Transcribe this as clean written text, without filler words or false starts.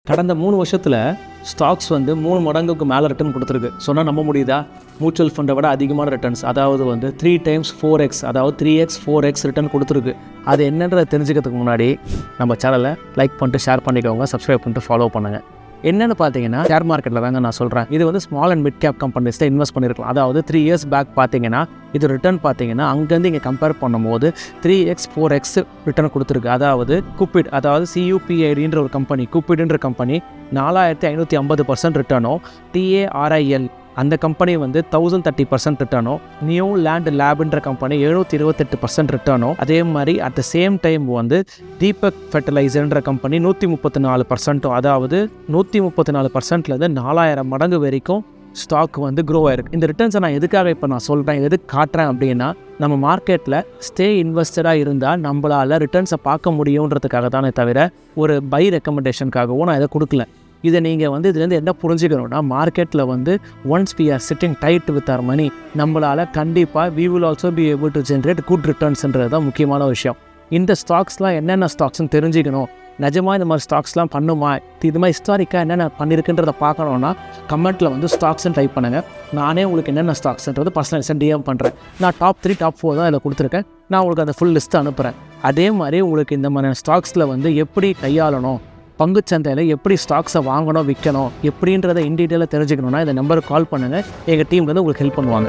கடந்த 3 வருஷத்தில் ஸ்டாக்ஸ் வந்து 3 மடங்குக்கு மேலே ரிட்டர்ன் கொடுத்துருக்கு. சொன்னால் நம்ப முடியுதா? மியூச்சுவல் ஃபண்டை விட அதிகமான ரிட்டர்ன்ஸ், அதாவது வந்து 3 times 4x, அதாவது 3x 4x ரிட்டர்ன் கொடுத்துருக்கு. அது என்னன்றதை தெரிஞ்சுக்கிறதுக்கு முன்னாடி நம்ம சேனலை லைக் பண்ணிட்டு ஷேர் பண்ணிக்கோங்க, சப்ஸ்கிரைப் பண்ணிட்டு ஃபாலோ பண்ணுங்கள். என்னென்னு பார்த்தீங்கன்னா, ஷேர் மார்க்கெட்டில் தாங்க நான் சொல்கிறேன். இது வந்து ஸ்மால் அண்ட் மிட் கேப் கம்பெனிஸில் இன்வெஸ்ட் பண்ணியிருக்கலாம். அதாவது 3 years பேக் பார்த்தீங்கன்னா இது ரிட்டர்ன் பார்த்தீங்கன்னா அங்கேருந்து இங்கே கம்பேர் பண்ணும்போது 3x 4x ரிட்டர்ன் கொடுத்துருக்கு. அதாவது குப்பிட், அதாவது CUPIDன்ற ஒரு கம்பெனி, குப்பிட்ன்ற கம்பெனி 4550% ரிட்டர்னும், TARIL அந்த கம்பெனி வந்து 1030% ரிட்டர்னும், நியூ லேண்ட் லேப்ன்ற கம்பெனி 728% ரிட்டர்னும், அதே மாதிரி அட் த சேம் டைம் வந்து தீபக் ஃபெர்டிலைசர்ன்ற கம்பெனி 134%, அதாவது 134%லேருந்து 4000 மடங்கு வரைக்கும் ஸ்டாக் வந்து க்ரோ ஆயிருக்கு. இந்த ரிட்டர்ன்ஸை நான் எதுக்காக இப்போ நான் சொல்கிறேன், எதுக்கு காட்டுறேன் அப்படின்னா, நம்ம மார்க்கெட்டில் ஸ்டே இன்வெஸ்டராக இருந்தால் நம்மளால் ரிட்டர்ன்ஸை பார்க்க முடியுன்றதுக்காக தானே தவிர ஒரு பை ரெக்கமெண்டேஷனுக்காகவும் நான் இதை கொடுக்கல. இதை நீங்கள் வந்து இதுலேருந்து என்ன புரிஞ்சுக்கணும்னா, மார்க்கெட்டில் வந்து once we are sitting tight with our money, நம்மளால் கண்டிப்பாக we will also be able to generate good returnsன்றது தான் முக்கியமான விஷயம். இந்த ஸ்டாக்ஸ்லாம் என்னென்ன ஸ்டாக்ஸ்னு தெரிஞ்சுக்கணும், நிஜமாக இந்த மாதிரி ஸ்டாக்ஸ்லாம் பண்ணுமா, இது மாதிரி ஹிஸ்டாரிக்காக என்னென்ன பண்ணியிருக்குன்றதை பார்க்கணுன்னா கமெண்ட்டில் வந்து ஸ்டாக்ஸ்ன்னு டைப் பண்ணுங்கள். நானே உங்களுக்கு என்னென்ன ஸ்டாக்ஸ்ன்றது பர்சனலைஸாக DM பண்ணுறேன். நான் டாப் 3 டாப் 4 தான் இதில் கொடுத்துருக்கேன். நான் உங்களுக்கு அந்த ஃபுல் லிஸ்ட்டை அனுப்புகிறேன். அதே மாதிரி உங்களுக்கு இந்த மாதிரி ஸ்டாக்ஸில் வந்து எப்படி கையாளணும், பங்குச்சந்தையில் எப்படி ஸ்டாக்ஸை வாங்கணும் விற்கணும் எப்படின்றத இன் டீட்டெயிலாக தெரிஞ்சுக்கணுன்னா இந்த நம்பருக்கு கால் பண்ணுங்கள். எங்கள் டீம் வந்து உங்களுக்கு ஹெல்ப் பண்ணுவாங்க.